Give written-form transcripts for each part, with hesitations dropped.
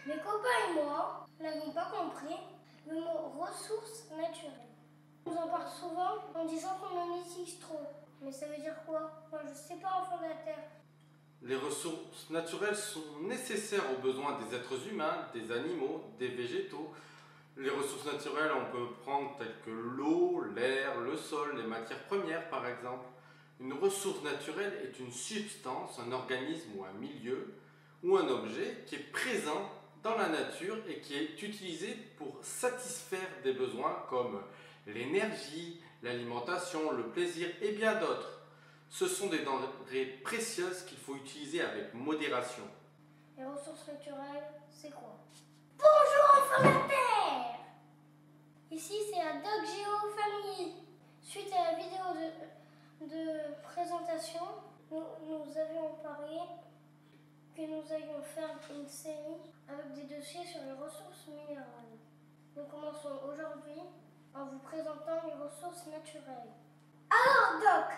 Mes copains et moi n'avons pas compris le mot ressources naturelles. On nous en parle souvent en disant qu'on en utilise trop. Mais ça veut dire quoi? Moi je sais pas en fond de la terre. Les ressources naturelles sont nécessaires aux besoins des êtres humains, des animaux, des végétaux. Les ressources naturelles, on peut prendre telles que l'eau, l'air, le sol, les matières premières par exemple. Une ressource naturelle est une substance, un organisme ou un milieu ou un objet qui est présent dans la nature et qui est utilisé pour satisfaire des besoins comme l'énergie, l'alimentation, le plaisir et bien d'autres. Ce sont des denrées précieuses qu'il faut utiliser avec modération. Les ressources naturelles, c'est quoi? Bonjour enfants de la Terre! Ici c'est la Doc Géo Family. Suite à la vidéo de présentation, nous avions parié que nous allions faire une série avec des dossiers sur les ressources minérales. Nous commençons aujourd'hui en vous présentant les ressources naturelles. Alors Doc,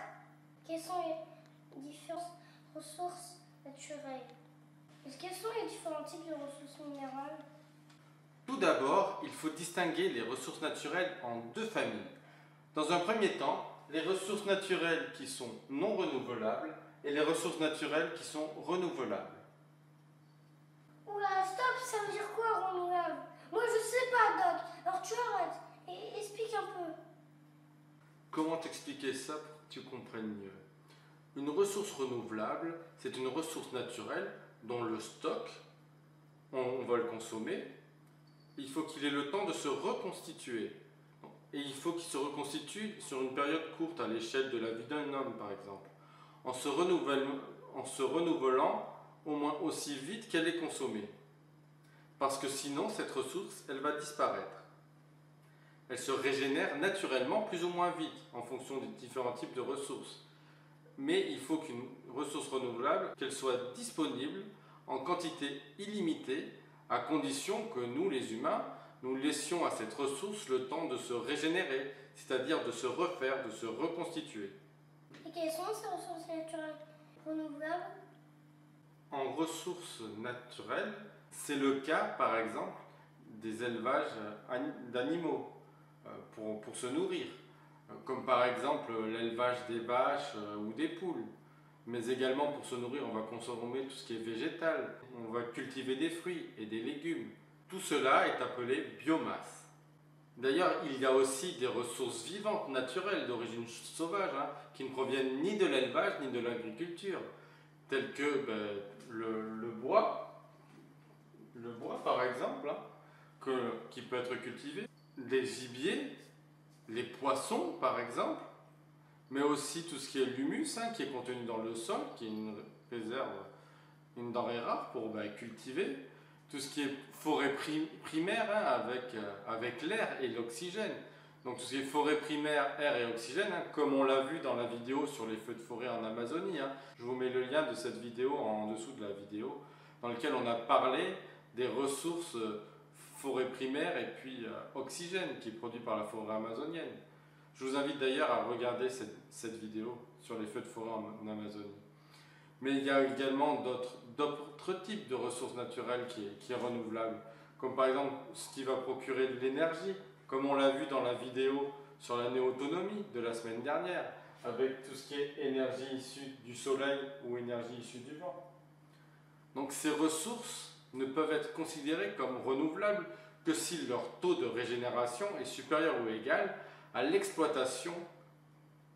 quelles sont les différentes ressources naturelles? Quels sont les différents types de ressources minérales? Tout d'abord, il faut distinguer les ressources naturelles en deux familles. Dans un premier temps, les ressources naturelles qui sont non renouvelables et les ressources naturelles qui sont renouvelables. Oula, stop, ça veut dire quoi renouvelable? Moi je sais pas Doc, alors tu arrêtes et explique un peu. Comment t'expliquer ça pour que tu comprennes mieux? Une ressource renouvelable, c'est une ressource naturelle dont le stock, on va le consommer, il faut qu'il ait le temps de se reconstituer. Et il faut qu'il se reconstitue sur une période courte à l'échelle de la vie d'un homme, par exemple, en se renouvelant au moins aussi vite qu'elle est consommée. Parce que sinon, cette ressource, elle va disparaître. Elle se régénère naturellement plus ou moins vite, en fonction des différents types de ressources. Mais il faut qu'une ressource renouvelable, qu'elle soit disponible en quantité illimitée, à condition que nous, les humains, nous laissions à cette ressource le temps de se régénérer, c'est-à-dire de se refaire, de se reconstituer. Et quelles sont ces ressources naturelles renouvelables? En ressources naturelles, c'est le cas, par exemple, des élevages d'animaux pour se nourrir, comme par exemple l'élevage des vaches ou des poules. Mais également pour se nourrir, on va consommer tout ce qui est végétal, on va cultiver des fruits et des légumes. Tout cela est appelé biomasse. D'ailleurs, il y a aussi des ressources vivantes, naturelles, d'origine sauvage, qui ne proviennent ni de l'élevage ni de l'agriculture, telles que le bois par exemple, qui peut être cultivé, les gibiers, les poissons par exemple, mais aussi tout ce qui est l'humus, qui est contenu dans le sol, qui est une réserve, une denrée rare pour cultiver. Tout ce qui est forêt primaire avec l'air et l'oxygène. Donc tout ce qui est forêt primaire, air et oxygène, comme on l'a vu dans la vidéo sur les feux de forêt en Amazonie. Je vous mets le lien de cette vidéo en dessous de la vidéo, dans laquelle on a parlé des ressources forêt primaire et puis oxygène qui est produit par la forêt amazonienne. Je vous invite d'ailleurs à regarder cette vidéo sur les feux de forêt en Amazonie. Mais il y a également d'autres types de ressources naturelles qui est renouvelable, comme par exemple ce qui va procurer de l'énergie, comme on l'a vu dans la vidéo sur la néoautonomie de la semaine dernière, avec tout ce qui est énergie issue du soleil ou énergie issue du vent. Donc ces ressources ne peuvent être considérées comme renouvelables que si leur taux de régénération est supérieur ou égal à l'exploitation,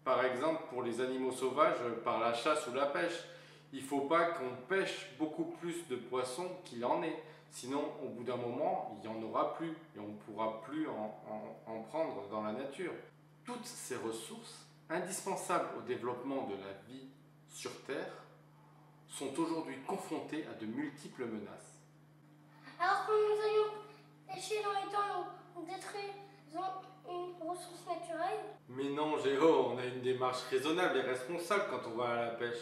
par exemple pour les animaux sauvages par la chasse ou la pêche. Il ne faut pas qu'on pêche beaucoup plus de poissons qu'il en est, sinon au bout d'un moment il n'y en aura plus et on ne pourra plus en prendre dans la nature. Toutes ces ressources, indispensables au développement de la vie sur Terre, sont aujourd'hui confrontées à de multiples menaces. Alors que nous allions pêcher dans les temps, nous détruisons une ressource naturelle? Mais non Géo, on a une démarche raisonnable et responsable quand on va à la pêche.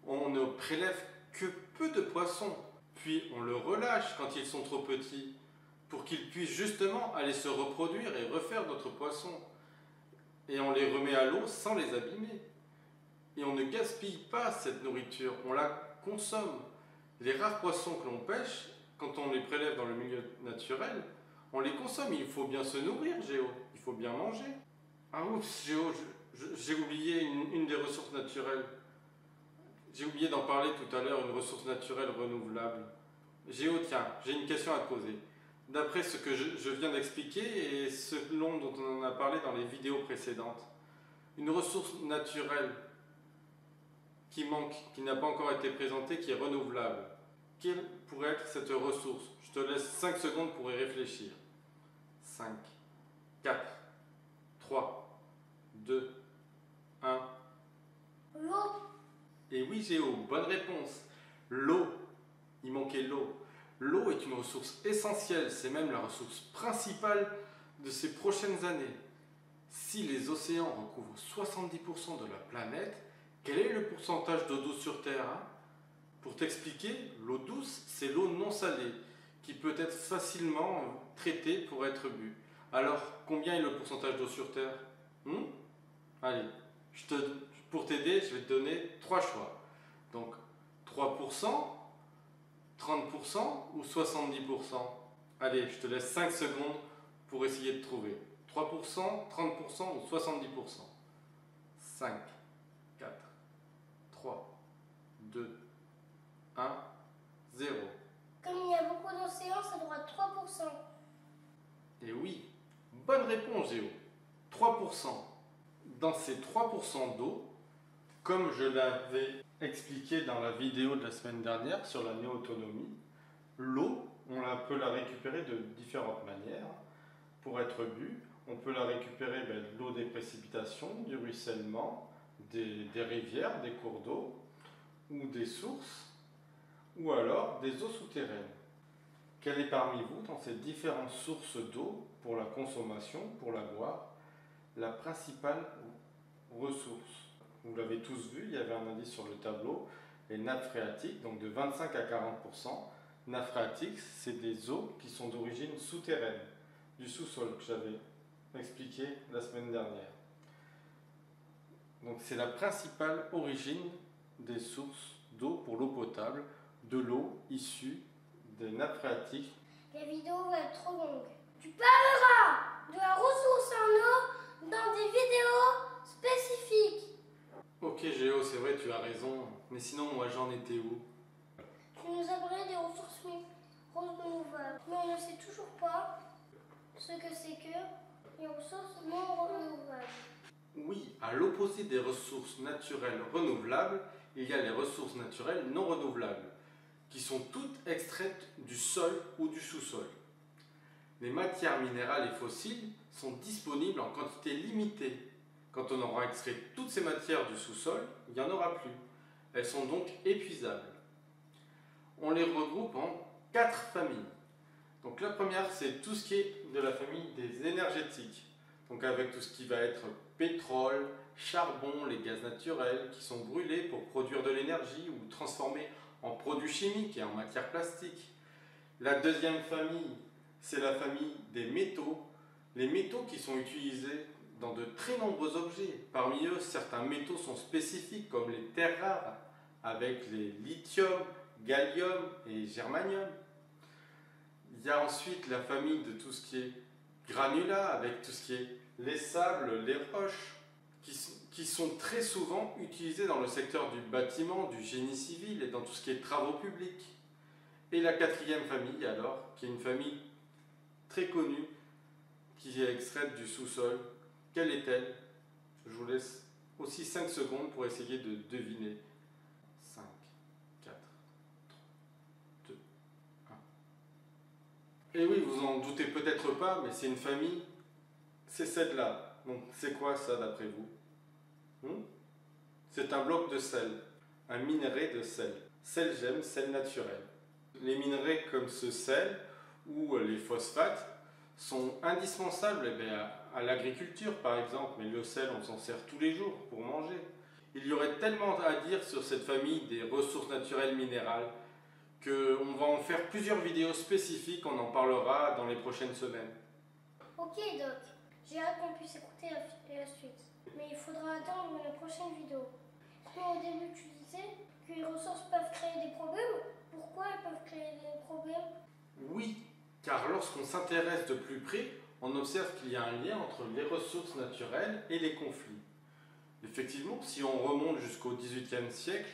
On ne prélève que peu de poissons, puis on le relâche quand ils sont trop petits, pour qu'ils puissent justement aller se reproduire et refaire d'autres poissons. Et on les remet à l'eau sans les abîmer. Et on ne gaspille pas cette nourriture, on la consomme. Les rares poissons que l'on pêche, quand on les prélève dans le milieu naturel, on les consomme. Il faut bien se nourrir, Géo. Il faut bien manger. Ah oups, Géo, j'ai oublié une des ressources naturelles. J'ai oublié d'en parler tout à l'heure, une ressource naturelle renouvelable. Géo, tiens, j'ai une question à te poser. D'après ce que je viens d'expliquer et selon dont on en a parlé dans les vidéos précédentes, une ressource naturelle qui manque, qui n'a pas encore été présentée, qui est renouvelable, quelle pourrait être cette ressource? Je te laisse 5 secondes pour y réfléchir. 5, 4, 3, 2, 1. L'eau. Et oui, Géo, bonne réponse. L'eau. Il manquait l'eau. L'eau est une ressource essentielle, c'est même la ressource principale de ces prochaines années. Si les océans recouvrent 70% de la planète, quel est le pourcentage d'eau douce sur Terre, hein? Pour t'expliquer, l'eau douce, c'est l'eau non salée, qui peut être facilement traitée pour être bue. Alors, combien est le pourcentage d'eau sur Terre? Allez, pour t'aider, je vais te donner 3 choix. Donc, 3%, 30% ou 70%? Allez, je te laisse 5 secondes pour essayer de trouver. 3%, 30% ou 70%? 5, 4, 3, 2, 1, 0. Comme il y a beaucoup d'océans, ça doit être 3%. Et oui, bonne réponse Géo. 3%. Dans ces 3% d'eau, comme je l'avais expliqué dans la vidéo de la semaine dernière sur la néoautonomie, l'eau, peut la récupérer de différentes manières. Pour être bu, on peut la récupérer de l'eau des précipitations, du ruissellement, des rivières, des cours d'eau, ou des sources, ou alors des eaux souterraines. Quelle est parmi vous, dans ces différentes sources d'eau, pour la consommation, pour la boire, la principale ressource? Vous l'avez tous vu, il y avait un indice sur le tableau, les nappes phréatiques, donc de 25 à 40%. Nappes phréatiques, c'est des eaux qui sont d'origine souterraine, du sous-sol que j'avais expliqué la semaine dernière. Donc c'est la principale origine des sources d'eau pour l'eau potable, de l'eau issue des nappes phréatiques. La vidéo va être trop longue. Tu parleras de la ressource en eau dans des vidéos spécifiques. Ok Géo, c'est vrai, tu as raison, mais sinon moi j'en étais où? Tu nous as parlé des ressources renouvelables, mais on ne sait toujours pas ce que c'est que les ressources non renouvelables. Oui, à l'opposé des ressources naturelles renouvelables, il y a les ressources naturelles non renouvelables, qui sont toutes extraites du sol ou du sous-sol. Les matières minérales et fossiles sont disponibles en quantité limitée. Quand on aura extrait toutes ces matières du sous-sol, il n'y en aura plus. Elles sont donc épuisables. On les regroupe en 4 familles. Donc la première, c'est tout ce qui est de la famille des énergétiques. Donc avec tout ce qui va être pétrole, charbon, les gaz naturels qui sont brûlés pour produire de l'énergie ou transformés en produits chimiques et en matières plastiques. La deuxième famille, c'est la famille des métaux. Les métaux qui sont utilisés dans de très nombreux objets. Parmi eux, certains métaux sont spécifiques comme les terres rares avec les lithium, gallium et germanium. Il y a ensuite la famille de tout ce qui est granulats avec tout ce qui est les sables, les roches qui sont très souvent utilisés dans le secteur du bâtiment, du génie civil et dans tout ce qui est travaux publics. Et la quatrième famille alors, qui est une famille très connue, qui est extraite du sous-sol. Quelle est-elle? Je vous laisse aussi 5 secondes pour essayer de deviner. 5, 4, 3, 2, 1. Et oui, vous en doutez peut-être pas, mais c'est une famille, c'est celle-là. Donc c'est quoi ça d'après vous? C'est un bloc de sel, un minerai de sel. Sel gemme, sel naturel. Les minerais comme ce sel ou les phosphates sont indispensables à l'agriculture par exemple, mais le sel on s'en sert tous les jours pour manger. Il y aurait tellement à dire sur cette famille des ressources naturelles minérales qu'on va en faire plusieurs vidéos spécifiques, on en parlera dans les prochaines semaines. Ok Doc, j'ai hâte qu'on puisse écouter la suite. Mais il faudra attendre la prochaine vidéo. Mais au début tu disais que les ressources peuvent créer des problèmes. Pourquoi elles peuvent créer des problèmes? Oui, car lorsqu'on s'intéresse de plus près, on observe qu'il y a un lien entre les ressources naturelles et les conflits. Effectivement, si on remonte jusqu'au XVIIIe siècle,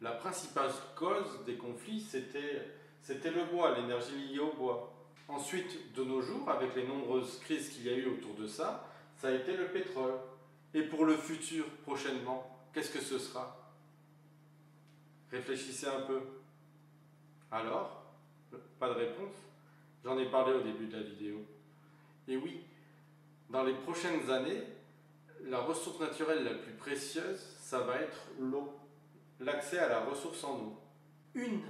la principale cause des conflits, c'était le bois, l'énergie liée au bois. Ensuite, de nos jours, avec les nombreuses crises qu'il y a eu autour de ça, ça a été le pétrole. Et pour le futur, prochainement, qu'est-ce que ce sera? Réfléchissez un peu. Alors? Pas de réponse? J'en ai parlé au début de la vidéo. Et oui, dans les prochaines années, la ressource naturelle la plus précieuse, ça va être l'eau. L'accès à la ressource en eau. Une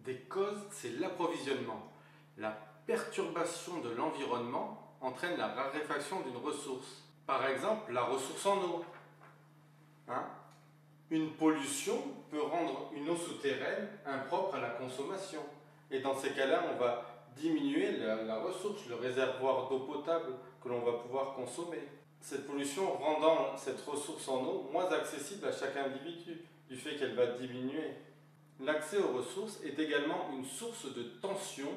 des causes, c'est l'approvisionnement. La perturbation de l'environnement entraîne la raréfaction d'une ressource. Par exemple, la ressource en eau. Une pollution peut rendre une eau souterraine impropre à la consommation. Et dans ces cas-là, on va diminuer la ressource, le réservoir d'eau potable que l'on va pouvoir consommer. Cette pollution rendant cette ressource en eau moins accessible à chaque individu, du fait qu'elle va diminuer. L'accès aux ressources est également une source de tension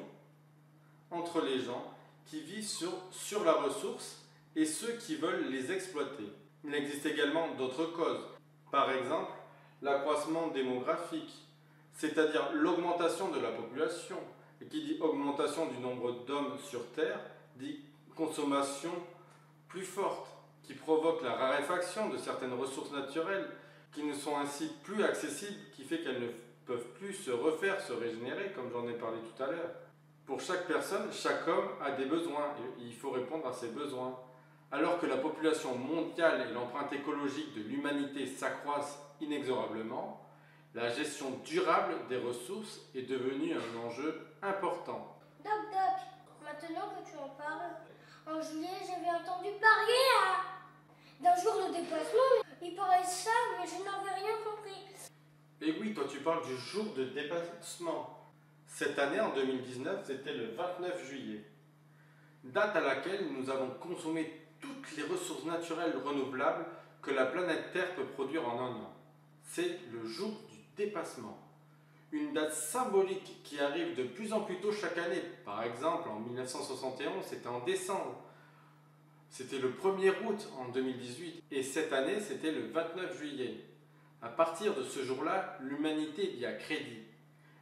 entre les gens qui vivent sur la ressource et ceux qui veulent les exploiter. Il existe également d'autres causes. Par exemple, l'accroissement démographique, c'est-à-dire l'augmentation de la population. Et qui dit augmentation du nombre d'hommes sur Terre, dit consommation plus forte, qui provoque la raréfaction de certaines ressources naturelles, qui ne sont ainsi plus accessibles, qui fait qu'elles ne peuvent plus se refaire, se régénérer, comme j'en ai parlé tout à l'heure. Pour chaque personne, chaque homme a des besoins, et il faut répondre à ses besoins. Alors que la population mondiale et l'empreinte écologique de l'humanité s'accroissent inexorablement, la gestion durable des ressources est devenue un enjeu important. Doc, maintenant que tu en parles, en juillet, j'avais entendu parler d'un jour de déplacement. Il paraît ça, mais je n'avais rien compris. Et oui, toi tu parles du jour de dépassement. Cette année, en 2019, c'était le 29 juillet. Date à laquelle nous avons consommé toutes les ressources naturelles renouvelables que la planète Terre peut produire en un an. C'est le jour du dépassement. Une date symbolique qui arrive de plus en plus tôt chaque année. Par exemple, en 1971, c'était en décembre. C'était le 1er août en 2018. Et cette année, c'était le 29 juillet. À partir de ce jour-là, l'humanité y a crédit.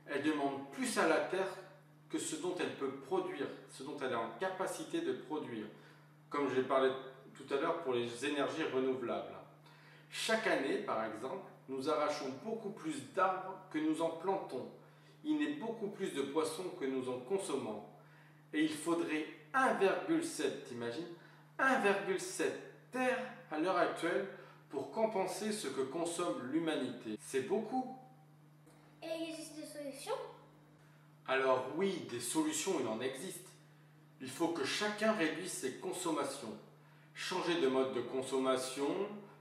Elle demande plus à la Terre que ce dont elle peut produire, ce dont elle est en capacité de produire. Comme je l'ai parlé tout à l'heure pour les énergies renouvelables. Chaque année, par exemple, nous arrachons beaucoup plus d'arbres que nous en plantons. Il naît beaucoup plus de poissons que nous en consommons. Et il faudrait 1,7, t'imagines, 1,7 terres à l'heure actuelle pour compenser ce que consomme l'humanité. C'est beaucoup. Et il existe des solutions? Alors oui, des solutions, il en existe. Il faut que chacun réduise ses consommations. Changer de mode de consommation,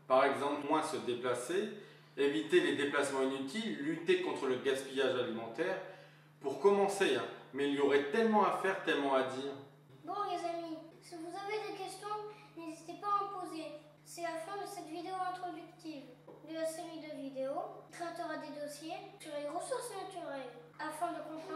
par exemple moins se déplacer, éviter les déplacements inutiles, lutter contre le gaspillage alimentaire. Pour commencer, mais il y aurait tellement à faire, tellement à dire. Bon les amis, si vous avez des questions, n'hésitez pas à en poser. C'est la fin de cette vidéo introductive de la série de vidéos qui traitera des dossiers sur les ressources naturelles afin de comprendre